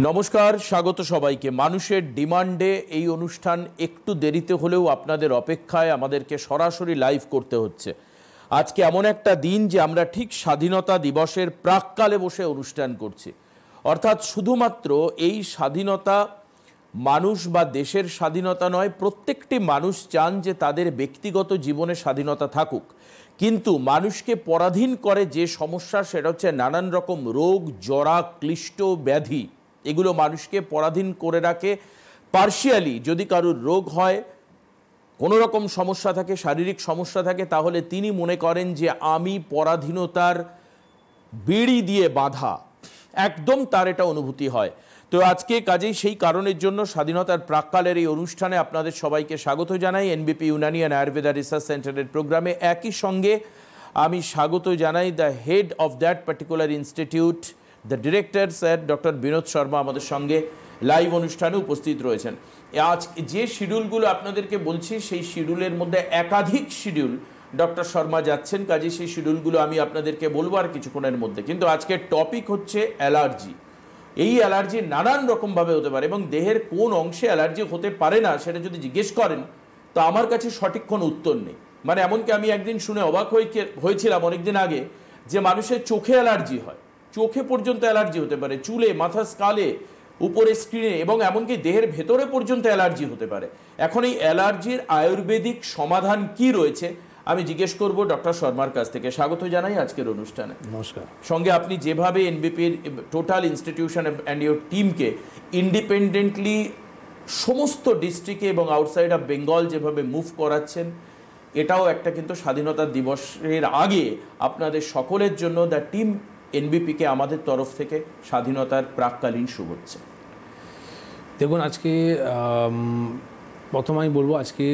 নমস্কার, স্বাগত সবাইকে। মানুষের ডিমান্ডে এই অনুষ্ঠান একটু দেরিতে হলেও আপনাদের অপেক্ষায় আমাদেরকে সরাসরি লাইভ করতে হচ্ছে। আজকে এমন একটা দিন যে আমরা ঠিক স্বাধীনতা দিবসের প্রাক্কালে বসে অনুষ্ঠান করছি। অর্থাৎ শুধুমাত্র এই স্বাধীনতা মানুষ বা দেশের স্বাধীনতা নয়, প্রত্যেকটি মানুষ চান যে তাদের ব্যক্তিগত জীবনে স্বাধীনতা থাকুক, কিন্তু মানুষকে পরাধীন করে যে সমস্যা, সেটা হচ্ছে নানান রকম রোগ, জরা, ক্লিষ্ট, ব্যাধি। এগুলো মানুষকে পরাধীন করে রাখে। পার্শিয়ালি যদি কারোর রোগ হয়, কোনো রকম সমস্যা থাকে, শারীরিক সমস্যা থাকে, তাহলে তিনি মনে করেন যে আমি পরাধীনতার বেড়ি দিয়ে বাঁধা, একদম তার এটা অনুভূতি হয়। তো আজকে কাজেই সেই কারণের জন্য স্বাধীনতার প্রাক্কালের এই অনুষ্ঠানে আপনাদের সবাইকে স্বাগত জানাই NBP Unani and Ayurveda research সেন্টারের প্রোগ্রামে। একই সঙ্গে আমি স্বাগত জানাই the head of that particular institute, the director sir doctor Binod Sharma আমাদের সঙ্গে লাইভ অনুষ্ঠানে উপস্থিত রয়েছেন। আজ যে শিডিউলগুলো আপনাদেরকে বলছি, সেই শিডিউলের মধ্যে একাধিক শিডিউল ডক্টর শর্মা যাচ্ছেন, কাজে সেই শিডিউলগুলো আমি আপনাদেরকে বলবো আর কিছুক্ষণের মধ্যে। কিন্তু আজকের টপিক হচ্ছে অ্যালার্জি। এই অ্যালার্জি নানান রকমভাবে হতে পারে এবং দেহের কোন অংশে অ্যালার্জি হতে পারে না সেটা যদি জিজ্ঞেস করেন তো আমার কাছে সঠিক কোনো উত্তর নেই। মানে এমনকি আমি একদিন শুনে অবাক হয়েছিলাম অনেকদিন আগে যে মানুষের চোখে অ্যালার্জি হয়, চোখে পর্যন্ত অ্যালার্জি হতে পারে, চুলে, মাথার স্কালে, উপরে স্ক্রিনে এবং এমনকি দেহের ভেতরে পর্যন্ত অ্যালার্জি হতে পারে। এখন এই অ্যালার্জির আয়ুর্বেদিক সমাধান কি রয়েছে আমি জিজ্ঞেস করব ডক্টর শর্মার কাছ থেকে। স্বাগত জানাই আজকের অনুষ্ঠানে। নমস্কার। সঙ্গে আপনি যেভাবে এনবিপির টোটাল ইনস্টিটিউশন অ্যান্ড ইউর টিমকে ইন্ডিপেন্ডেন্টলি সমস্ত ডিস্ট্রিক্টে এবং আউটসাইড অফ বেঙ্গল যেভাবে মুভ করাচ্ছেন, এটাও একটা কিন্তু স্বাধীনতা দিবসের আগে আপনাদের সকলের জন্য দ্য টিম এনবিপিকে আমাদের তরফ থেকে স্বাধীনতার প্রাক্কালীন শুভেচ্ছা। দেখুন, আজকে প্রথম আমি বলবো, আজকে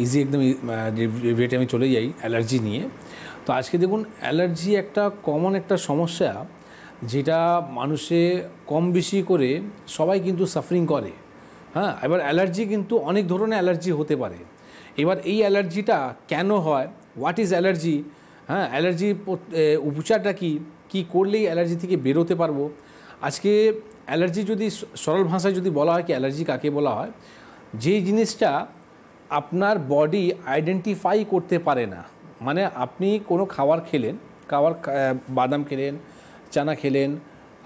ইজি একদম রিভিউতে আমি চলে যাই অ্যালার্জি নিয়ে। তো আজকে দেখুন, অ্যালার্জি একটা কমন একটা সমস্যা, যেটা মানুষে কম বেশি করে সবাই কিন্তু সাফারিং করে। হ্যাঁ, এবার অ্যালার্জি কিন্তু অনেক ধরনের অ্যালার্জি হতে পারে। এবার এই অ্যালার্জিটা কেন হয়, হোয়াট ইজ অ্যালার্জি, হ্যাঁ, অ্যালার্জির উপচারটা কী করলেই অ্যালার্জি থেকে বেরোতে পারবো। আজকে অ্যালার্জি যদি সরল ভাষায় যদি বলা হয় কি অ্যালার্জি কাকে বলা হয়, যেই জিনিসটা আপনার বডি আইডেন্টিফাই করতে পারে না। মানে আপনি কোনো খাবার খেলেন, বাদাম খেলেন, চানা খেলেন,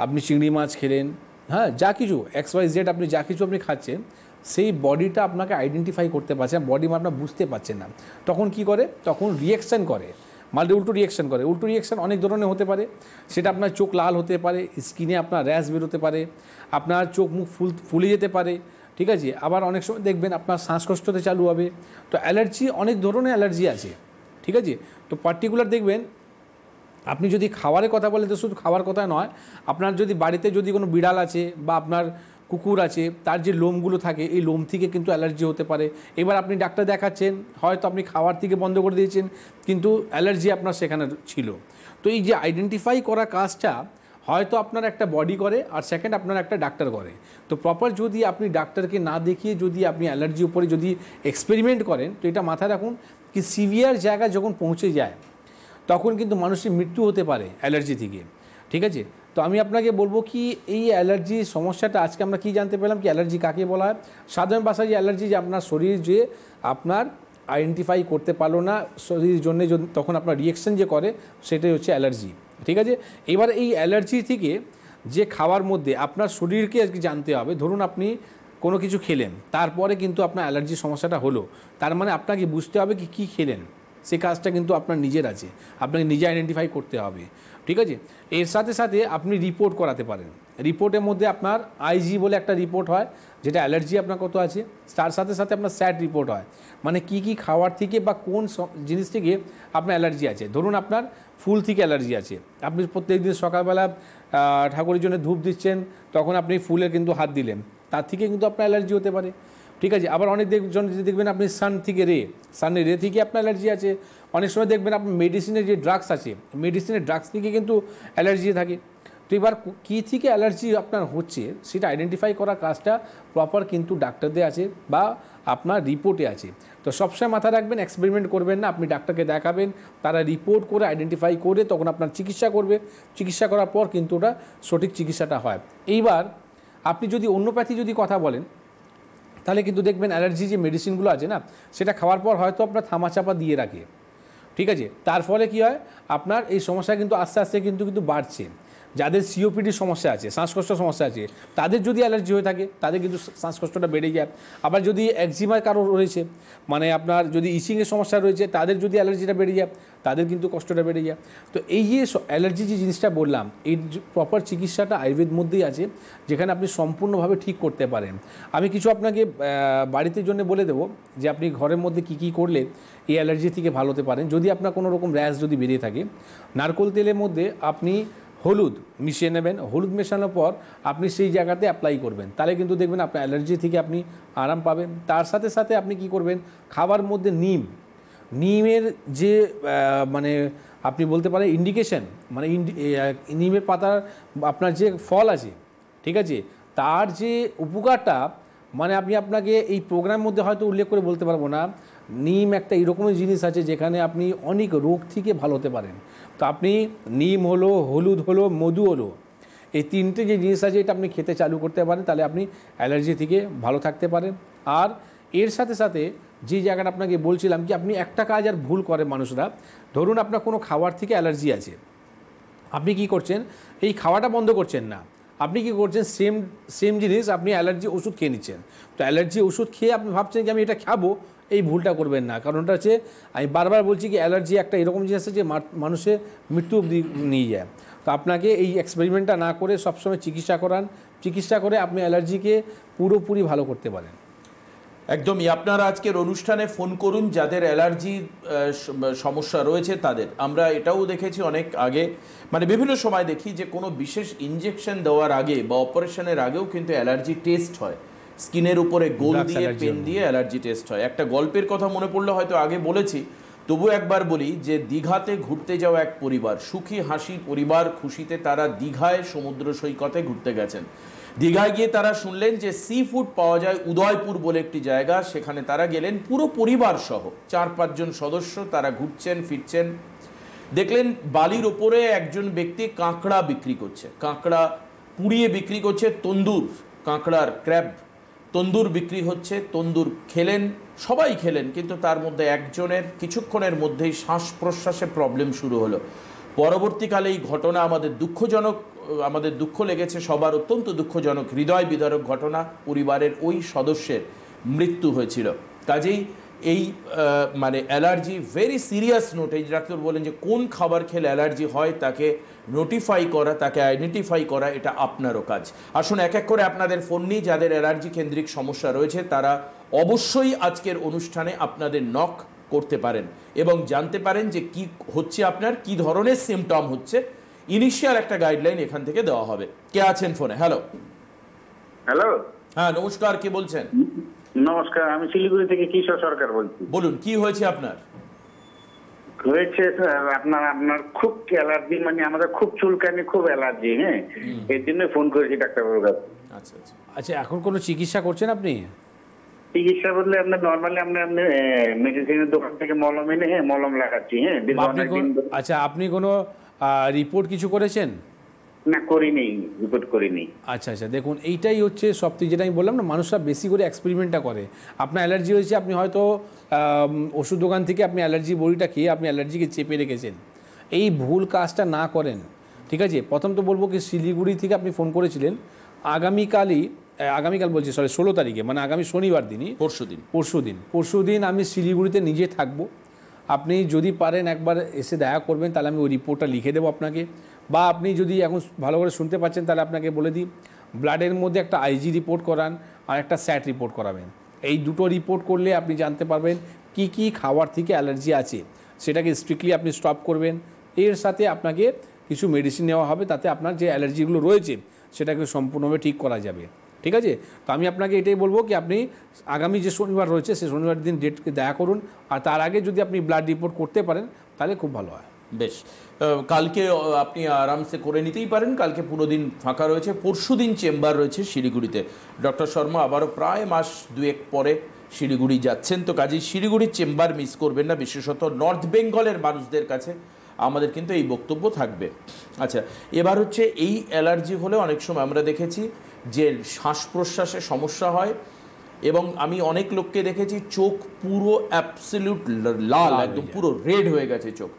আপনি চিংড়ি মাছ খেলেন, হ্যাঁ, যা কিছু XYZ আপনি যা কিছু আপনি খাচ্ছেন, সেই বডিটা আপনাকে আইডেন্টিফাই করতে পারছে না, বডি আপনার বুঝতে পারছেন না। তখন কি করে, তখন রিয়াকশান করে, উল্টো রিয়াকশান করে। উল্টো রিয়াকশান অনেক ধরনের হতে পারে। সেটা আপনার চোখ লাল হতে পারে, স্কিনে আপনার র্যাশ বেরোতে পারে, আপনার চোখ মুখ ফুলে যেতে পারে, ঠিক আছে। আবার অনেক সময় দেখবেন আপনার শ্বাসকষ্ট হতে চালু হবে। তো অ্যালার্জি অনেক ধরনের অ্যালার্জি আছে, ঠিক আছে। তো পার্টিকুলার দেখবেন, আপনি যদি খাবারের কথা বলেন তো শুধু খাবার কথা নয়, আপনার যদি বাড়িতে যদি কোনো বিড়াল আছে বা আপনার কুকুর আছে, তার যে লোমগুলো থাকে, এই লোম থেকে কিন্তু অ্যালার্জি হতে পারে। এবার আপনি ডাক্তার দেখাচ্ছেন, হয়তো আপনি খাবার থেকে বন্ধ করে দিয়েছেন, কিন্তু অ্যালার্জি আপনার সেখানে ছিল। তো এই যে আইডেন্টিফাই করা কাজটা হয়তো আপনার একটা বডি করে, আর সেকেন্ড আপনার একটা ডাক্তার করে। তো প্রপার যদি আপনি ডাক্তারকে না দেখিয়ে যদি আপনি অ্যালার্জির উপরে যদি এক্সপেরিমেন্ট করেন, তো এটা মাথায় রাখুন কি সিভিয়ার জায়গায় যখন পৌঁছে যায় তখন কিন্তু মানুষের মৃত্যু হতে পারে অ্যালার্জি থেকে, ঠিক আছে। তো আমি আপনাকে বলবো কি এই অ্যালার্জি সমস্যাটা আজকে আমরা কি জানতে পেলাম কি অ্যালার্জি কাকে বলা হয়। সাধারণ ভাষায় যে অ্যালার্জি, যে আপনার শরীর যে আপনার আইডেন্টিফাই করতে পারলো না, শরীরের জন্য তখন আপনার রিয়েকশন যে করে, সেটাই হচ্ছে অ্যালার্জি, ঠিক আছে। এবার এই অ্যালার্জি থেকে যে খাওয়ার মধ্যে আপনার শরীরকে আজকে জানতে হবে। ধরুন আপনি কোনো কিছু খেলেন, তারপরে কিন্তু আপনার অ্যালার্জি সমস্যাটা হলো, তার মানে আপনাকে বুঝতে হবে কি কী খেলেন। সে কাজটা কিন্তু আপনার নিজের আছে, আপনাকে নিজে আইডেন্টিফাই করতে হবে, ঠিক আছে। এর সাথে সাথে আপনি রিপোর্ট করাতে পারেন। রিপোর্টের মধ্যে আপনার IG বলে একটা রিপোর্ট হয়, যেটা অ্যালার্জি আপনার কত আছে, তার সাথে সাথে আপনার স্যাট রিপোর্ট হয়, মানে কি খাওয়ার থেকে বা কোন জিনিস থেকে আপনার অ্যালার্জি আছে। ধরুন আপনার ফুল থেকে অ্যালার্জি আছে, আপনি প্রত্যেকদিন সকালবেলা ঠাকুরের জন্য ধূপ দিচ্ছেন, তখন আপনি ফুলের কিন্তু হাত দিলেন, তার থেকে কিন্তু আপনার অ্যালার্জি হতে পারে, ঠিক আছে। আবার অনেকজন দেখবেন আপনি সানের রে থেকে আপনার অ্যালার্জি আছে। অনেক সময় দেখবেন আপনার মেডিসিনের যে ড্রাগস আছে, মেডিসিনের ড্রাগস থেকে কিন্তু অ্যালার্জি থাকে। তো এবার কী থেকে অ্যালার্জি আপনার হচ্ছে সেটা আইডেন্টিফাই করার কাজটা প্রপার কিন্তু ডাক্তারদের আছে বা আপনার রিপোর্টে আছে। তো সবসময় মাথায় রাখবেন, এক্সপেরিমেন্ট করবেন না, আপনি ডাক্তারকে দেখাবেন, তারা রিপোর্ট করে আইডেন্টিফাই করে তখন আপনার চিকিৎসা করবে। চিকিৎসা করার পর কিন্তু ওটা সঠিক চিকিৎসাটা হয়। এইবার আপনি যদি হোমিওপ্যাথি যদি কথা বলেন তাহলে কিন্তু দেখবেন অ্যালার্জি যে মেডিসিনগুলো আছে না, সেটা খাওয়ার পর হয়তো আপনার থামাচাপা দিয়ে রাখে, ঠিক আছে। তার ফলে কি হয়, আপনার এই সমস্যা কিন্তু আস্তে আস্তে কিন্তু বাড়ছে। যাদের সিওপিডির সমস্যা আছে, শ্বাসকষ্ট সমস্যা আছে, তাদের যদি অ্যালার্জি হয়ে থাকে তাদের কিন্তু শ্বাসকষ্টটা বেড়ে যায়। আবার যদি একজিমার কারো রয়েছে, মানে আপনার যদি ইচিংয়ের সমস্যা রয়েছে, তাদের যদি অ্যালার্জিটা বেড়ে যায় তাদের কিন্তু কষ্টটা বেড়ে যায়। তো এই যে অ্যালার্জি যে জিনিসটা বললাম, এই প্রপার চিকিৎসাটা আয়ুর্বেদ মধ্যেই আছে, যেখানে আপনি সম্পূর্ণভাবে ঠিক করতে পারেন। আমি কিছু আপনাকে বাড়িতে জন্য বলে দেবো যে আপনি ঘরের মধ্যে কী করলে এই অ্যালার্জি থেকে ভালো হতে পারেন। যদি আপনার কোনো রকম র্যাশ যদি বেরিয়ে থাকে, নারকেল তেলের মধ্যে আপনি হলুদ মিশিয়ে নেবেন। হলুদ মেশানোর পর আপনি সেই জায়গাতে অ্যাপ্লাই করবেন, তাহলে কিন্তু দেখবেন আপনার অ্যালার্জি থেকে আপনি আরাম পাবেন। তার সাথে সাথে আপনি কি করবেন, খাবার মধ্যে নিমের যে মানে আপনি বলতে পারেন ইন্ডিকেশন, মানে নিমের পাতার আপনার যে ফল আছে, ঠিক আছে, তার যে উপকারটা, মানে আপনাকে এই প্রোগ্রামের মধ্যে হয়তো উল্লেখ করে বলতে পারবো না। নিম একটা এরকমের জিনিস আছে যেখানে আপনি অনেক রোগ থেকে ভালো হতে পারেন। তো আপনি নিম হলো, হলুদ হলো, মধু হলো, এই তিনটে যে জিনিস আছে এটা আপনি খেতে চালু করতে পারেন, তাহলে আপনি অ্যালার্জি থেকে ভালো থাকতে পারেন। আর এর সাথে সাথে যে জায়গাটা আপনাকে বলছিলাম কি, আপনি একটা কাজ আর ভুল করে মানুষরা, ধরুন আপনার কোনো খাবার থেকে অ্যালার্জি আছে, আপনি কি করছেন, এই খাওয়াটা বন্ধ করছেন না, আপনি কি করছেন, সেম জিনিস আপনি অ্যালার্জি ওষুধ খেয়ে নিচ্ছেন। তো অ্যালার্জি ওষুধ খেয়ে আপনি ভাবছেন যে আমি এটা খাবো, এই ভুলটা করবেন না। কারণটা হচ্ছে, আমি বারবার বলছি কি, অ্যালার্জি একটা এরকম জিনিস আছে যে মানুষের মৃত্যু অবধি নিয়ে যায়। তো আপনাকে এই এক্সপেরিমেন্টটা না করে সবসময় চিকিৎসা করে আপনি অ্যালার্জিকে পুরোপুরি ভালো করতে পারেন। একদমই। আপনারা আজকের অনুষ্ঠানে ফোন করুন যাদের অ্যালার্জির সমস্যা রয়েছে তাদের। আমরা এটাও দেখেছি অনেক আগে, মানে বিভিন্ন সময় দেখি যে কোনো বিশেষ ইনজেকশন দেওয়ার আগে বা অপারেশনের আগেও কিন্তু অ্যালার্জি টেস্ট হয়, স্কিনের উপরে গোল দিয়ে পেন দিয়ে অ্যালার্জি টেস্ট হয়। একটা গল্পের কথা মনে পড়লে হয়তো আগে বলেছি, তবু একবার বলি যে দীঘাতে ঘুরতে যাওয়া এক পরিবার, সুখী হাসি পরিবার, খুশিতে তারা দীঘায় সমুদ্র সৈকতে ঘুরতে গেছেন। দীঘায় গিয়ে তারা শুনলেন যে সি ফুড পাওয়া যায় উদয়পুর বলে একটি জায়গা, সেখানে তারা গেলেন পুরো পরিবার সহ, 4-5 জন সদস্য। তারা ঘুরছেন ফিরছেন, দেখলেন বালির ওপরে একজন ব্যক্তি কাঁকড়া বিক্রি করছে, কাঁকড়া পুড়িয়ে বিক্রি করছে, তন্দুর কাঁকড়ার ক্র্যাব তন্দুর বিক্রি হচ্ছে। তন্দুর খেলেন, সবাই খেলেন, কিন্তু তার মধ্যে একজনের কিছুক্ষণের মধ্যেই শ্বাস প্রশ্বাসে প্রবলেম শুরু হলো। পরবর্তীকালে এই ঘটনা আমাদের দুঃখ লেগেছে সবার, অত্যন্ত দুঃখজনক, হৃদয় বিদারক ঘটনা। পরিবারের ওই সদস্যের মৃত্যু হয়েছিল। কাজেই এই মানে অ্যালার্জি ভেরি সিরিয়াস নোট। এই ডাক্তার বলেন যে কোন খাবার খেলে অ্যালার্জি হয় তাকে নোটিফাই করা, তাকে আইডেন্টিফাই করা, এটা আপনারও কাজ। আসুন এক এক করে আপনাদের ফোন নিই। যাদের অ্যালার্জি কেন্দ্রিক সমস্যা রয়েছে তারা অবশ্যই আজকের অনুষ্ঠানে আপনাদের নক করতে পারেন এবং জানতে পারেন যে কি হচ্ছে, আপনার কি ধরনের সিমটম হচ্ছে। ইনিশিয়াল একটা গাইডলাইন এখান থেকে দেওয়া হবে। কে আছেন ফোনে? হ্যালো। হ্যাঁ নমস্কার, কে বলছেন? নমস্কার, আমি শিলিগুড়ি থেকে কিশোর সরকার বলছি। বলুন কি হয়েছে আপনার? হয়েছে আপনার খুব অ্যালার্জি, মানে আমাদের খুব চুলকানি, খুব অ্যালার্জি। হ্যাঁ, এর জন্য ফোন করেছি ডাক্তারবাবুর কাছে। আচ্ছা আচ্ছা আচ্ছা, এখন কোনো চিকিৎসা করছেন আপনি? চিকিৎসা বললে আপনার নর্মালি আপনি মেডিসিনের দোকান থেকে মলম এনে মলম লাগাচ্ছি। হ্যাঁ, আচ্ছা, আপনি কোনো রিপোর্ট কিছু করেছেন? না, করিনি, রিপোর্ট করিনি। আচ্ছা আচ্ছা, দেখুন এইটাই হচ্ছে সবথেকে, যেটা আমি বললাম না, মানুষরা বেশি করে এক্সপেরিমেন্টটা করে। আপনার অ্যালার্জি হয়েছে, আপনি হয়তো ওষুধ দোকান থেকে আপনি অ্যালার্জি বড়িটা খেয়ে আপনি অ্যালার্জিকে চেপে রেখেছেন। এই ভুল কাজটা না করেন, ঠিক আছে? প্রথম তো বলবো কি, শিলিগুড়ি থেকে আপনি ফোন করেছিলেন, আগামীকাল বলছি, 16 তারিখে, মানে আগামী শনিবার দিনই, পরশু দিন আমি শিলিগুড়িতে নিজে থাকবো। আপনি যদি পারেন একবার এসে দেখা করবেন, তাহলে আমি ওই রিপোর্টটা লিখে দেবো আপনাকে। বা আপনি যদি এখন ভালো করে শুনতে পাচ্ছেন তাহলে আপনাকে বলে দিই, ব্লাডের মধ্যে একটা আইজি রিপোর্ট করান আর একটা স্যাট রিপোর্ট করাবেন। এই দুটো রিপোর্ট করলে আপনি জানতে পারবেন কি কি খাবার থেকে অ্যালার্জি আছে, সেটাকে স্ট্রিক্টলি আপনি স্টপ করবেন। এর সাথে আপনাকে কিছু মেডিসিন নেওয়া হবে, তাতে আপনার যে অ্যালার্জিগুলো রয়েছে সেটাকে সম্পূর্ণভাবে ঠিক করা যাবে, ঠিক আছে? তো আমি আপনাকে এটাই বলবো কি, আপনি আগামী যে শনিবার রয়েছে সেই শনিবার দিন ডেটকে দেখা করুন, আর তার আগে যদি আপনি ব্লাড রিপোর্ট করতে পারেন তাহলে খুব ভালো হয়। বেশ, কালকে আপনি আরামসে করে নিতেই পারেন, কালকে পুরো দিন ফাঁকা রয়েছে। পরশু দিন চেম্বার রয়েছে শিলিগুড়িতে। ডক্টর শর্মা আবারও প্রায় মাস 2-1 পরে শিলিগুড়ি যাচ্ছেন, তো কাজেই শিলিগুড়ির চেম্বার মিস করবেন না। বিশেষত নর্থ বেঙ্গলের মানুষদের কাছে আমাদের কিন্তু এই বক্তব্য থাকবে। আচ্ছা, এবার হচ্ছে এই অ্যালার্জি হলে অনেক সময় আমরা দেখেছি যে শ্বাস প্রশ্বাসে সমস্যা হয়, এবং আমি অনেক লোককে দেখেছি চোখ পুরো অ্যাবসলিউট লাল, একদম পুরো রেড হয়ে গেছে চোখ।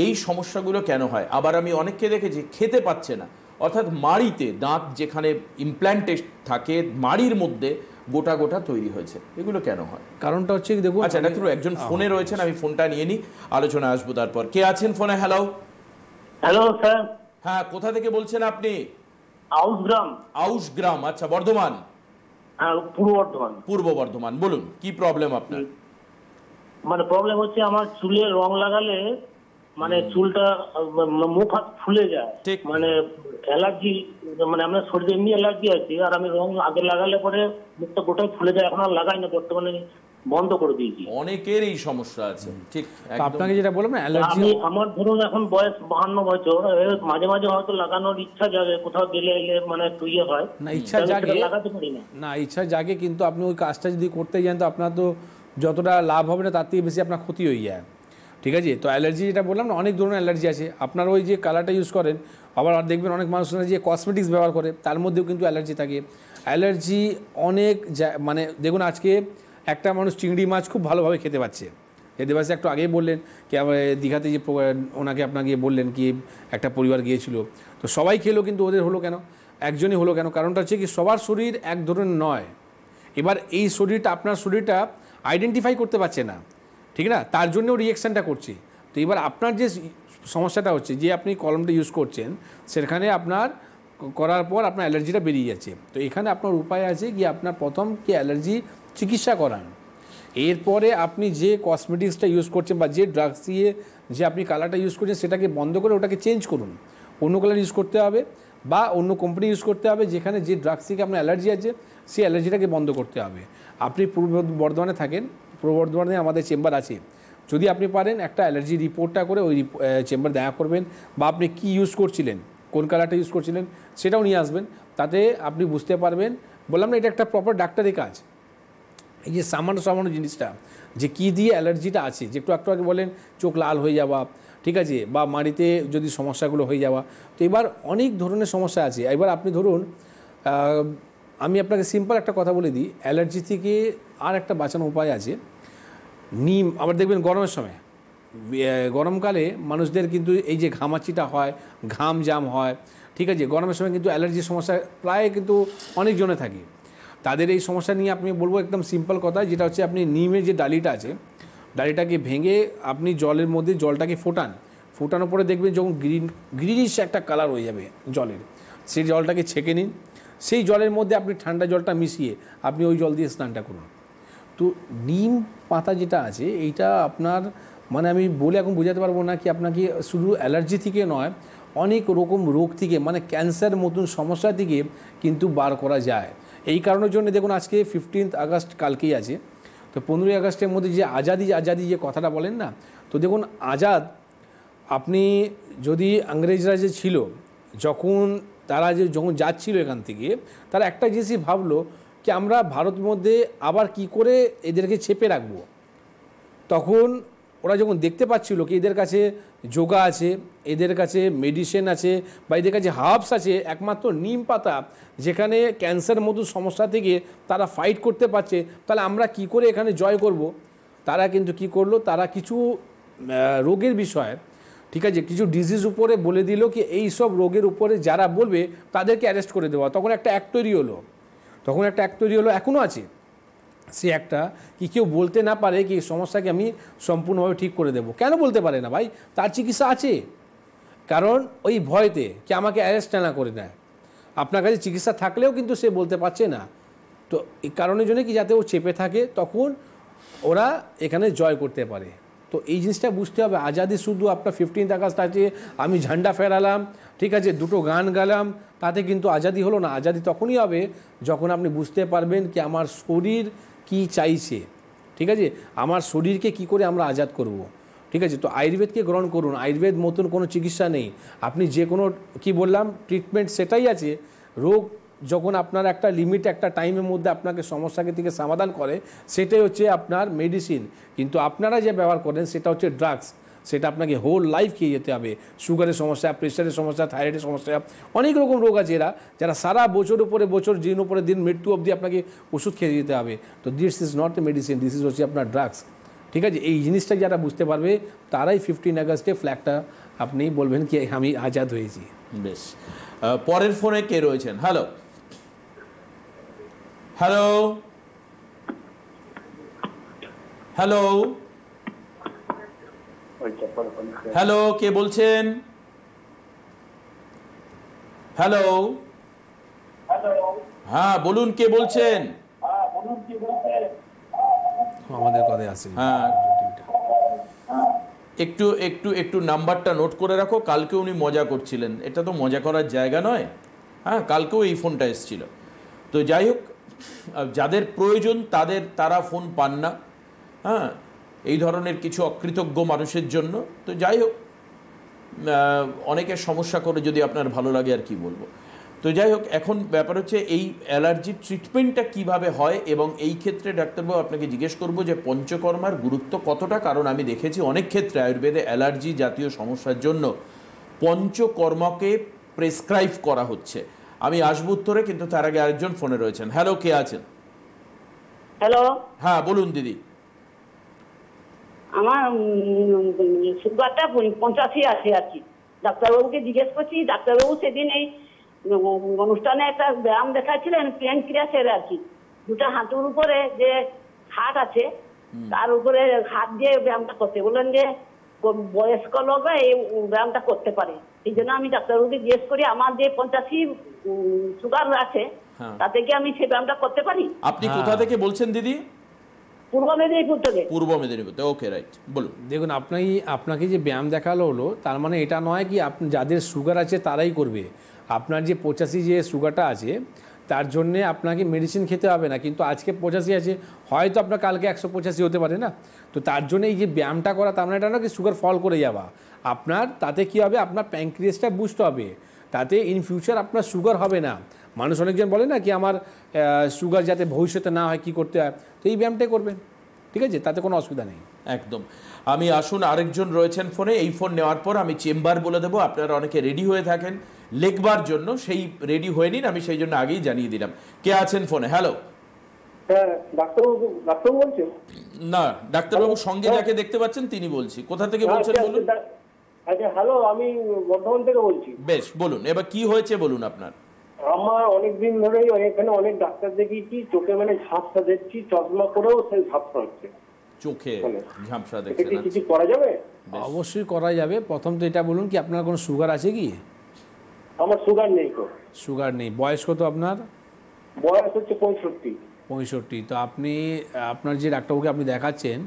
এই সমস্যাগুলো কেন হয়? আবার আমি অনেককে দেখেছি খেতে পাচ্ছে না, অর্থাৎ মাড়িতে দাঁত যেখানে ইমপ্ল্যান্টে থাকে মাড়ির মধ্যে গোটা গোটা তৈরি হয়েছে। এগুলো কেন হয়? কারণটা হচ্ছে দেখুন, আচ্ছা ডাক্তার, একজন ফোনে রয়েছেন, আমি ফোনটা নিয়ে নিই, আলোচনা আসবো তারপর। কে আছেন ফোনে? হ্যালো। Hello sir. হ্যাঁ, কোথা থেকে বলছেন আপনি? আউসগ্রাম। আউসগ্রাম, আচ্ছা, বর্ধমান? হ্যাঁ, পূর্ব বর্ধমান। পূর্ব বর্ধমান, বলুন কি প্রবলেম আপনার? মানে প্রবলেম হচ্ছে আমার চুলে রং লাগালে মানে চুলটা মুখ হাত ফুলে যায়, ঠিক। মানে অ্যালার্জি, মানে আমার শরীরে এমনি অ্যালার্জি আছে, আর আমি রং আগে লাগালে পরে মুখটা গোটাই ফুলে যায়, এখন আর লাগাই না, বর্তমানে বন্ধ করে দিয়েছি। অনেকের এই সমস্যা আছে, ঠিক। আপনাকে যেটা বললাম না, অ্যালার্জি আমার ধরুন এখন বয়স 52 বছর, মাঝে মাঝে হয়তো লাগানোর ইচ্ছা জাগে, কোথাও গেলে এলে মানে একটু ইয়ে হয় না, ইচ্ছা জাগে, লাগাতে পারি না। না ইচ্ছা জাগে, কিন্তু আপনি ওই কাজটা যদি করতে যান তো আপনার তো যতটা লাভ হবে না তার থেকে বেশি আপনার ক্ষতি হয়ে যায়, ঠিক আছে? তো অ্যালার্জি যেটা বললাম না, অনেক ধরনের অ্যালার্জি আছে। আপনার ওই যে কালারটা ইউজ করেন, আবার দেখবেন অনেক মানুষরা যে কসমেটিক্স ব্যবহার করে তার মধ্যেও কিন্তু অ্যালার্জি থাকে। অ্যালার্জি অনেক মানে দেখুন, আজকে একটা মানুষ চিংড়ি মাছ খুব ভালোভাবে খেতে পাচ্ছে, দেবাশিস একটু আগেই বললেন কি দীঘাতে যে ওনাকে আপনাকে বললেন কি একটা পরিবার গিয়েছিল, তো সবাই খেলো কিন্তু ওদের হলো কেন? একজনই হলো কেন? কারণটা হচ্ছে কি সবার শরীর এক ধরনের নয়। এবার এই শরীরটা, আপনার শরীরটা আইডেন্টিফাই করতে পারছে না, ঠিক না? তার জন্যও রিয়েকশানটা করছে। তো এবার আপনার যে সমস্যাটা হচ্ছে যে আপনি কলমটা ইউজ করছেন, সেখানে আপনার করার পর আপনার অ্যালার্জিটা বেরিয়ে যাচ্ছে। তো এখানে আপনার উপায় আছে কি আপনার প্রথম কি অ্যালার্জি চিকিৎসা করান, এরপরে আপনি যে কসমেটিক্সটা ইউজ করছেন বা যে ড্রাগস দিয়ে যে আপনি কালারটা ইউজ করছেন সেটাকে বন্ধ করে ওটাকে চেঞ্জ করুন, অন্য কালার ইউজ করতে হবে বা অন্য কোম্পানি ইউজ করতে হবে, যেখানে যে ড্রাগস থেকে আপনার অ্যালার্জি আছে সেই অ্যালার্জিটাকে বন্ধ করতে হবে। আপনি পূর্ব বর্ধমানে থাকেন, পূর্ব বর্ধমানে আমাদের চেম্বার আছে, যদি আপনি পারেন একটা অ্যালার্জি রিপোর্টটা করে ওই চেম্বার দেখা করবেন, বা আপনি কী ইউজ করছিলেন, কোন কালারটা ইউজ করছিলেন সেটাও নিয়ে আসবেন, তাতে আপনি বুঝতে পারবেন। বললাম না, এটা একটা প্রপার ডাক্তারি কাজ। এই যে সামান্য সামান্য জিনিসটা যে কী দিয়ে অ্যালার্জিটা আছে, যে একটু আগে বলেন চোখ লাল হয়ে যাওয়া, ঠিক আছে, বা মাড়িতে যদি সমস্যাগুলো হয়ে যাওয়া, তো এবার অনেক ধরনের সমস্যা আছে। এবার আপনি ধরুন, আমি আপনাকে সিম্পল একটা কথা বলে দিই, অ্যালার্জি থেকে আর একটা বাঁচানোর উপায় আছে। নিম, আবার দেখবেন গরমের সময়, গরমকালে মানুষদের কিন্তু এই যে ঘামাচিটা হয়, ঘাম জাম হয়, ঠিক আছে, গরমের সময় কিন্তু অ্যালার্জির সমস্যা প্রায় কিন্তু অনেকজনে থাকে। তাদের এই সমস্যা নিয়ে আপনি বলবো একদম সিম্পল কথা, যেটা হচ্ছে আপনি নিমের যে ডালিটা আছে, ডালিটাকে ভেঙে আপনি জলের মধ্যে জলটাকে ফোটানোর পরে দেখবেন যখন গ্রিনিশ একটা কালার হয়ে যাবে জলের, সেই জলটাকে ছেঁকে নিন, সেই জলের মধ্যে আপনি ঠান্ডা জলটা মিশিয়ে আপনি ওই জল দিয়ে স্নানটা করুন। তো নিম পাতা যেটা আছে এইটা আপনার মানে আমি বলে এখন বোঝাতে পারবো না কি আপনাকে শুধু অ্যালার্জি থেকে নয়, অনেক রকম রোগ থেকে, মানে ক্যান্সার মতন সমস্যা থেকে কিন্তু বার করা যায়। এই কারণের জন্য দেখুন আজকে 15 আগস্ট কালকেই আছে, তো 15ই আগস্টের মধ্যে যে আজাদি যে কথাটা বলেন না, তো দেখুন আজাদ, আপনি যদি ইংরেজরা যে ছিল যখন যখন যাচ্ছিল এখান থেকে, তারা একটা জিনিসই ভাবলো কি আমরা ভারতের মধ্যে আবার কি করে এদেরকে চেপে রাখবো। তখন ওরা যখন দেখতে পাচ্ছিল কি এদের কাছে যোগা আছে, এদের কাছে মেডিসিন আছে, বা এদের কাছে হার্বস আছে, একমাত্র নিম পাতা যেখানে ক্যান্সার মতো সমস্যা থেকে তারা ফাইট করতে পারছে, তাহলে আমরা কি করে এখানে জয় করব। তারা কিন্তু কি করলো, তারা কিছু রোগের বিষয়, ঠিক আছে, কিছু ডিজিজ উপরে বলে দিল কি এই সব রোগের উপরে যারা বলবে তাদেরকে অ্যারেস্ট করে দেওয়া। তখন একটা অ্যাক্ট তৈরি হলো, এখনও আছে সে একটা, কি কেউ বলতে না পারে কি সমস্যাকে আমি সম্পূর্ণভাবে ঠিক করে দেব। কেন বলতে পারে না ভাই? তার চিকিৎসা আছে, কারণ ওই ভয়তে কি আমাকে অ্যারেস্ট না করে নেয়। আপনার কাছে চিকিৎসা থাকলেও কিন্তু সে বলতে পারছে না। তো এই কারণের জন্য কি যাতে ও চেপে থাকে, তখন ওরা এখানে জয় করতে পারে। তো এই জিনিসটা বুঝতে হবে। আজাদি শুধু আপনার 15 আগস্ট আছে, আমি ঝান্ডা ফেরালাম, ঠিক আছে, দুটো গান গালাম, তাতে কিন্তু আজাদি হলো না। আজাদি তখনই হবে যখন আপনি বুঝতে পারবেন কি আমার শরীর কি চাইছে, ঠিক আছে, আমার শরীরকে কি করে আমরা আজাদ করব, ঠিক আছে। তো আয়ুর্বেদকে গ্রহণ করুন, আয়ুর্বেদ মতন কোনো চিকিৎসা নেই। আপনি যে কোনো কি বললাম ট্রিটমেন্ট সেটাই আছে। রোগ যখন আপনার একটা লিমিট, একটা টাইমের মধ্যে আপনাকে সমস্যাকে থেকে সমাধান করে, সেটাই হচ্ছে আপনার মেডিসিন। কিন্তু আপনারা যে ব্যবহার করেন সেটা হচ্ছে ড্রাগস। সেটা আপনাকে হোল লাইফ খেয়ে যেতে হবে। সুগারের সমস্যা, প্রেশারের সমস্যা, থাইরয়েডের সমস্যা, অনেক রকম রোগ আছে যারা সারা বছর উপরে বছর, দিন উপরে দিন, মৃত্যু অবধি আপনাকে ওষুধ খেয়ে যেতে হবে। তো this is not a medicine, this is হচ্ছে আপনার ড্রাগস। ঠিক আছে, এই জিনিসটা যারা বুঝতে পারবে তারাই 15 আগস্টে ফ্ল্যাগটা আপনি বলবেন কি আমি আজাদ হয়েছি। বেশ, পরের ফোনে কে রয়েছেন? হ্যালো হ্যালো হ্যালো হ্যালো, কে বলছেন? হ্যালো, হ্যাঁ বলুন, কে বলছেন? আমাদের কথায় আসে। হ্যাঁ, একটু একটু একটু নাম্বারটা নোট করে রাখো, কালকে উনি মজা করছিলেন, এটা তো মজা করার জায়গা নয়। হ্যাঁ, কালকেও এই ফোনটা এসেছিল। তো যাই হোক, যাদের প্রয়োজন তারা ফোন পান না, হ্যাঁ, এই ধরনের কিছু অকৃতজ্ঞ মানুষের জন্য। তো যাই হোক, অনেকের সমস্যা করে যদি আপনার ভালো লাগে আর কি বলবো। তো যাই হোক, এখন ব্যাপার হচ্ছে এই অ্যালার্জির ট্রিটমেন্টটা কিভাবে হয়, এবং এই ক্ষেত্রে ডাক্তারবাবু আপনাকে জিজ্ঞেস করবো যে পঞ্চকর্মার গুরুত্ব কতটা। কারণ আমি দেখেছি অনেক ক্ষেত্রে আয়ুর্বেদে অ্যালার্জি জাতীয় সমস্যার জন্য পঞ্চকর্মকে প্রেসক্রাইব করা হচ্ছে। আমি আসবো উত্তরে, কিন্তু তার আগে আরেকজন ফোনে রয়েছেন। হ্যালো, কে আছেন? হ্যালো, হ্যাঁ বলুন দিদি। আমার সুগারটা 85 আছে আর কি। ডাক্তারবাবুকে জিজ্ঞেস করছি, ডাক্তারবাবু সেদিন এই অনুষ্ঠানে একটা ব্যায়াম দেখাচ্ছিলেন প্যানক্রিয়াসের আর কি। দুটো হাঁটুর উপরে যে হাট আছে তার উপরে হাত দিয়ে ব্যায়ামটা করতে বললেন যে বয়স্ক লোকরা এই ব্যায়ামটা করতে পারে। এই জন্য আমি ডাক্তারবাবুকে জিজ্ঞেস করি আমার যে 85 সুগার আছে তাতে কি আমি সেই ব্যায়ামটা করতে পারি? আপনি কোথা থেকে বলছেন দিদি? পূর্ব মেদিনীপুর থেকে। পূর্ব মেদিনীপুর, ওকে, রাইট, বলুন। দেখুন, আপনাকে যে ব্যায়াম দেখালো হলো, তার মানে এটা নয় কি আপনি যাদের সুগার আছে তারাই করবে। আপনার যে 85 যে সুগারটা আছে তার জন্যে আপনাকে মেডিসিন খেতে হবে না, কিন্তু আজকে 85 আছে, হয়তো আপনার কালকে 185 হতে পারে না। তো তার জন্য এই যে ব্যায়ামটা করা, তার মানে এটা না কি সুগার ফল করে যাওয়া। আপনার তাতে কি হবে, আপনার প্যানক্রিয়াসটা বুস্ট হবে, তাতে ইন ফিউচার আপনার সুগার হবে না। মানুষ অনেকজন বলে না কি আমার সুগার যাতে ভবিষ্যতে না হয় কি করতে হয়, তো এই ব্যায়ামটাই করবেন, ঠিক আছে, তাতে কোনো অসুবিধা নেই। একদম। আমি আসুন, আরেকজন রয়েছেন ফোনে। এই ফোন নেওয়ার পর আমি চেম্বার বলে দেবো। আপনারা অনেকে রেডি হয়ে থাকেন লেখবার জন্য, সেই রেডি হয়ে নিন, আমি সেই জন্য আগেই জানিয়ে দিলাম। কে আছেন ফোনে? হ্যালো। হ্যাঁ, ডাক্তারবাবু বলছেন? না, ডাক্তারবাবু সঙ্গে যাকে দেখতে পাচ্ছেন তিনি বলছি। কোথা থেকে বলছেন বলুন? আচ্ছা, হ্যালো, আমি বর্ধমান থেকে বলছি। বেশ, বলুন, এবার কি হয়েছে বলুন আপনার। আমার অনেকদিন ধরেই এখানে অনেক ডাক্তার দেখিয়েছি, চোখে মানে ঝাপসা দেখছি, চশমা করেও সেই ঝাপসা হচ্ছে, চোখে ঝাপসা এটা দেখছেন। কি কিছু করা যাবে? অবশ্যই করা যাবে। প্রথম তো এটা বলুন কি আপনার কোনো সুগার আছে কি? আমার সুগার নেই। তো সুগার নেই। বয়স কত আপনার? বয়স হচ্ছে 65। 65। তো আপনার যে ডাক্তারবাবুকে আপনি দেখাচ্ছেন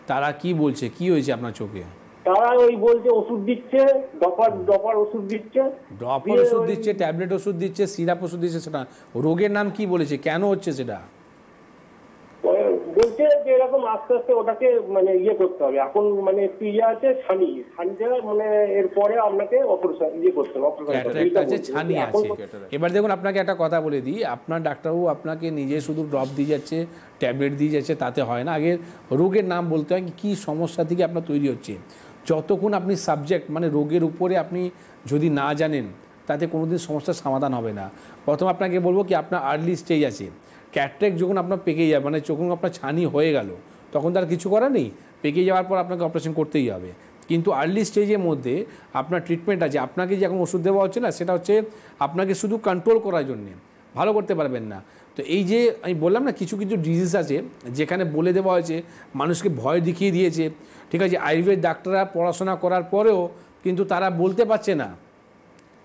তারা কি বলছে, কি হয়েছে আপনার চোখে? তারা ওই বলছে ওষুধ দিচ্ছে, ডপার ওষুধ দিচ্ছে, ড্রপার ওষুধ দিচ্ছে, ট্যাবলেট ওষুধ দিচ্ছে, সিরাপ ওষুধ দিচ্ছে। সেটা রোগের নাম কি বলেছে, কেন হচ্ছে সেটা বলছে যে এরকম আস্তে আস্তে ওটাকে মানে ইয়ে করতে হবে। এখন মানে একটু ইয়ে আছে, ছানিটা মানে এরপরে আপনাকে অপারেশন ইয়ে করতে হবে, ছানি আছে। এবার দেখুন, আপনাকে একটা কথা বলে দিই, আপনার ডাক্তারবাবু আপনাকে নিজে শুধু ড্রপ দিয়ে যাচ্ছে, ট্যাবলেট দিয়ে যাচ্ছে, তাতে হয় না। আগে রোগের নাম বলতে হয়, কি সমস্যা থেকে আপনার তৈরি হচ্ছে। যতক্ষণ আপনি সাবজেক্ট মানে রোগের উপরে আপনি যদি না জানেন, তাতে কোনোদিন সমস্যার সমাধান হবে না। প্রথম আপনাকে বলবো কি আপনার আর্লি স্টেজ আছে, ক্যাটরেক্ট যখন আপনার পেকে যাবে, মানে যখন আপনার ছানি হয়ে গেল, তখন তার কিছু করার নেই, পেকে যাওয়ার পর আপনাকে অপারেশন করতেই হবে। কিন্তু আর্লি স্টেজের মধ্যে আপনার ট্রিটমেন্ট আছে। আপনাকে যে এখন ওষুধ দেওয়া হচ্ছে না, সেটা হচ্ছে আপনাকে শুধু কন্ট্রোল করার জন্যে, ভালো করতে পারবেন না। তো এই যে আমি বললাম না, কিছু কিছু ডিজিজ আছে যেখানে বলে দেওয়া হয়েছে, মানুষকে ভয় দেখিয়ে দিয়েছে, ঠিক আছে। আয়ুর্বেদ ডাক্তাররা পড়াশোনা করার পরেও কিন্তু তারা বলতে পারছে না,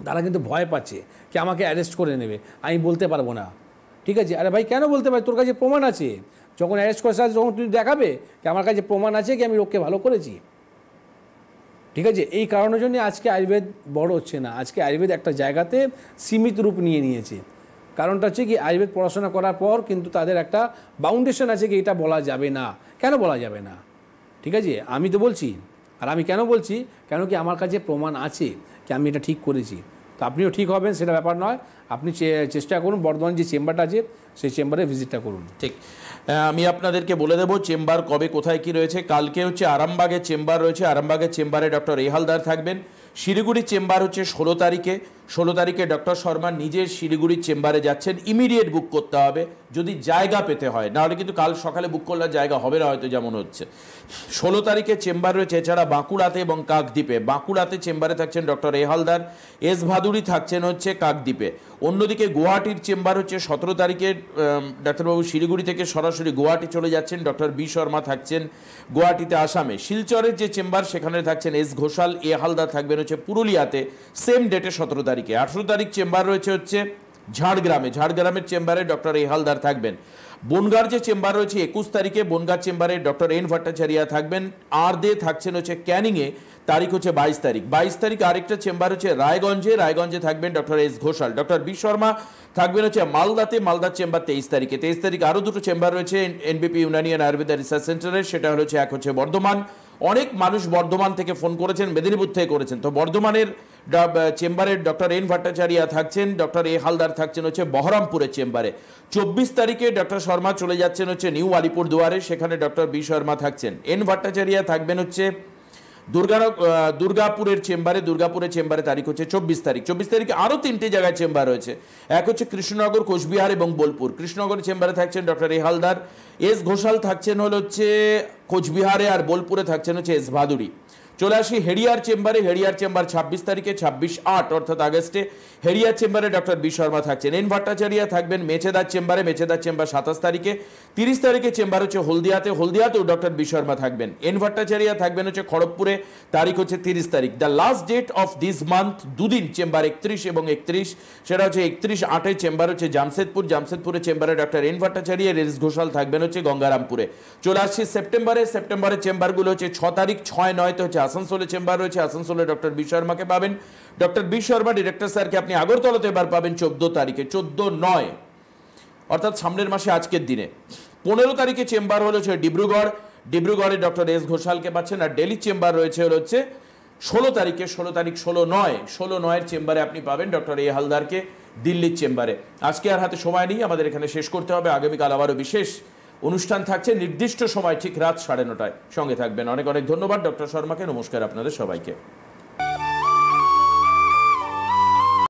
তারা কিন্তু ভয় পাচ্ছে কি আমাকে অ্যারেস্ট করে নেবে, আমি বলতে পারবো না, ঠিক আছে। আরে ভাই, কেন বলতে পারি, তোর কাছে প্রমাণ আছে। যখন অ্যারেস্ট করে তখন তুই দেখাবে কি আমার কাছে প্রমাণ আছে কি আমি লোককে ভালো করেছি, ঠিক আছে। এই কারণের জন্য আজকে আয়ুর্বেদ বড় হচ্ছে না। আজকে আয়ুর্বেদ একটা জায়গাতে সীমিত রূপ নিয়েছে। কারণটা হচ্ছে কি আয়ুর্বেদ পড়াশোনা করার পর কিন্তু তাদের একটা বাউন্ডেশন আছে কি এটা বলা যাবে না। কেন বলা যাবে না, ঠিক আছে, আমি তো বলছি। আর আমি কেন বলছি, কেন কি আমার কাছে প্রমাণ আছে কি আমি এটা ঠিক করেছি। তো তো আপনিও ঠিক হবেন সেটা ব্যাপার নয়, আপনি চেষ্টা করুন বর্ধমান যে চেম্বারটা আছে সেই চেম্বারে ভিজিটটা করুন। ঠিক, আমি আপনাদেরকে বলে দেবো চেম্বার কবে কোথায় কি রয়েছে। কালকে হচ্ছে আরামবাগের চেম্বার রয়েছে, আরামবাগের চেম্বারে ডক্টর এহালদার থাকবেন। শিলিগুড়ির চেম্বার হচ্ছে 16 তারিখে। 16 তারিখে ডক্টর শর্মা নিজের শিলিগুড়ির চেম্বারে যাচ্ছেন। ইমিডিয়েট বুক করতে হবে যদি জায়গা পেতে হয়, নাহলে কিন্তু কাল সকালে বুক করলে জায়গা হবে না হয়তো, যেমন হচ্ছে। 16 তারিখে চেম্বার রয়েছে। এছাড়া বাঁকুড়াতে এবং কাকদ্বীপে, বাঁকুড়াতে চেম্বারে থাকছেন ডক্টর এহালদার, এস ভাদুড়ি থাকছেন হচ্ছে কাকদ্বীপে। অন্যদিকে গুয়াহাটির চেম্বার হচ্ছে 17 তারিখে। ডাক্তারবাবু শিলিগুড়ি থেকে সরাসরি গুয়াহাটি চলে যাচ্ছেন, ডক্টর বি শর্মা থাকছেন গুয়াহাটিতে আসামে। শিলচরের যে চেম্বার সেখানে থাকছেন এস ঘোষাল, এ হালদার থাকবেন হচ্ছে পুরুলিয়াতে সেম ডেটে 17 তারিখে। 18 তারিখ চেম্বার রয়েছে হচ্ছে ঝাড়গ্রামে, ঝাড়গ্রামের চেম্বারে ডক্টর এ হালদার থাকবেন। বনগাঁর যে চেম্বার রয়েছে 21 তারিখে, বনগাঁ চেম্বারে ডক্টর এন ভট্টাচার্য থাকবেন। আর দে থাকছেন হচ্ছে ক্যানিংয়ে, তারিখ হচ্ছে 22 তারিখ। 22 তারিখ আরেকটা চেম্বার হচ্ছে রায়গঞ্জে, রায়গঞ্জে থাকবেন doctor S Ghoshal. Doctor B Sharma থাকবেন হচ্ছে মালদাতে, মালদার চেম্বার 23 তারিখে। 23 তারিখ আরও দুটো চেম্বার রয়েছে এনবিপি ইউনানি অ্যান্ড আয়ুর্বেদা রিসার্চ সেন্টারের, সেটা হচ্ছে এক হচ্ছে বর্ধমান। অনেক মানুষ বর্ধমান থেকে ফোন করেছেন, মেদিনীপুর থেকে করেছেন, তো বর্ধমানের চেম্বারে ডক্টর এন ভট্টাচার্য থাকছেন, ডক্টর এ হালদার থাকছেন হচ্ছে বহরমপুরের চেম্বারে। 24 তারিখে ডক্টর শর্মা চলে যাচ্ছেন হচ্ছে নিউ আলিপুরদুয়ারে, সেখানে ডক্টর বি শর্মা থাকছেন। এন ভট্টাচার্য থাকবেন হচ্ছে দুর্গাপুরের চেম্বারে, দুর্গাপুরের চেম্বারে তারিখ হচ্ছে 24 তারিখ। 24 তারিখে আরও 3টে জায়গায় চেম্বার রয়েছে, এক হচ্ছে কৃষ্ণনগর, কোচবিহার এবং বোলপুর। কৃষ্ণনগরের চেম্বারে থাকছেন doctor A Haldar, S Ghoshal থাকছেন হচ্ছে কোচবিহারে, আর বোলপুরে থাকছেন হচ্ছে এস ভাদুড়ি। চলে আসি হেরিয়ার চেম্বারে। হেরিয়ার চেম্বার 26 তারিখে, 26/8 অর্থাৎ আগস্টে হেরিয়ার চেম্বারে ডক্টর বি শর্মা থাকছেন। এন ভট্টাচার্য থাকবেন মেচেদার চেম্বারে, মেচেদার চেম্বার 27 তারিখে। 30 তারিখে চেম্বার হচ্ছে হলদিয়াতে, হলদিয়াতেও ডক্টর বি শর্মা থাকবেন। এন ভট্টাচার্য থাকবেন হচ্ছে খড়গপুরে, তারিখ হচ্ছে 30 তারিখ। The last date of this month, দুদিন চেম্বার 31 এবং 31, সেটা হচ্ছে 31/8 চেম্বার হচ্ছে জামশেদপুর, জামশেদপুরের চেম্বারে doctor N Bhattacharya, S Ghoshal থাকবেন হচ্ছে গঙ্গারামপুরে। চলে আসছি সেপ্টেম্বরে। সেপ্টেম্বরের চেম্বারগুলো হচ্ছে 6 তারিখ, 6-9 হচ্ছে আসানসোলে চেম্বার রয়েছে, আসানসোলে ডক্টর বি শর্মাকে পাবেন। ডক্টর বি শর্মা ডিরেক্টর স্যারকে আপনি আগরতলাতে এবার পাবেন 14 তারিখে, 14-9 অর্থাৎ সামনের মাসে আজকের দিনে। 15 তারিখে চেম্বার হচ্ছে ডিব্রুগড়, ডিব্রুগড়ে ডক্টর এস ঘোষালকে পাচ্ছেন। আর দিল্লি চেম্বার রয়েছে হচ্ছে 16 তারিখে, 16-9 চেম্বারে আপনি পাবেন ডক্টর এ হালদারকে দিল্লির চেম্বারে। আজকে আর হাতে সময় নেই, আমাদের এখানে শেষ করতে হবে। আগামীকাল আবারও বিশেষ অনুষ্ঠান থাকছে নির্দিষ্ট সময় ঠিক রাত 9:30টায়। সঙ্গে থাকবেন। অনেক অনেক ধন্যবাদ ডক্টর শর্মাকে। নমস্কার আপনাদের সবাইকে।